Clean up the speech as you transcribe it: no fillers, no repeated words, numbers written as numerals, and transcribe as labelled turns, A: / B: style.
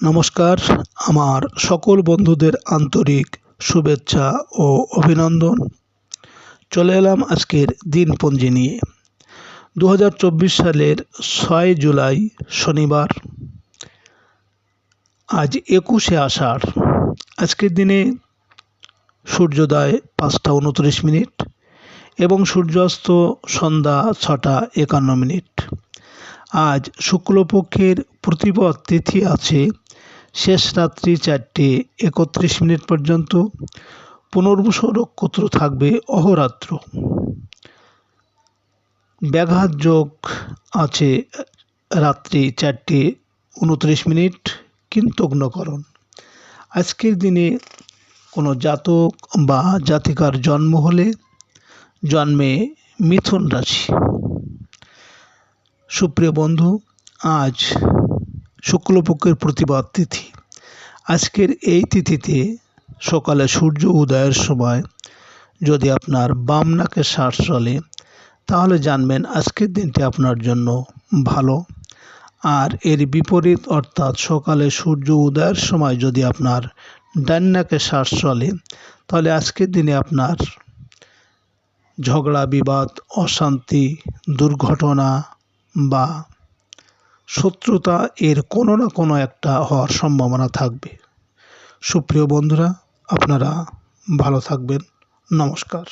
A: নমস্কার। আমার সকল বন্ধুদের আন্তরিক শুভেচ্ছা ও অভিনন্দন। চলে এলাম আজকের দিনপঞ্জি নিয়ে। 2024 সালের 6 জুলাই শনিবার, আজ 21শে আষাঢ়। আজকের দিনে সূর্যোদয় 5টা 29 মিনিট এবং সূর্যাস্ত সন্ধ্যা 6টা 51 মিনিট। আজ শুক্লপক্ষের প্রতিপদ তিথি আছে শেষ রাত্রি 4টে 31 মিনিট পর্যন্ত। পুনর্বসু নক্ষত্র থাকবে অহরাত্র। ব্যাঘাত যোগ আছে রাত্রি 4টে 29 মিনিট কিন্তগ্নকরণ। আজকের দিনে কোনো জাতক বা জাতিকার জন্ম হলে জন্মে মিথুন রাশি। সুপ্রিয় বন্ধু, আজ শুক্লপক্ষের প্রতিপদ তিথি। আজকের এই তিথিতে সকালে সূর্য উদয়ের সময় যদি আপনার বাম নাকের শ্বাস চলে তাহলে জানবেন আজকের দিনটি আপনার জন্য ভালো। আর এর বিপরীত অর্থাৎ সকালে সূর্য উদয়ের সময় যদি আপনার ডান নাকের শ্বাস চলে তাহলে আজকের দিনে আপনার ঝগড়া বিবাদ, অশান্তি, দুর্ঘটনা বা শত্রুতা এর কোনো না কোনো একটা হওয়ার সম্ভাবনা থাকবে। সুপ্রিয় বন্ধুরা, আপনারা ভালো থাকবেন। নমস্কার।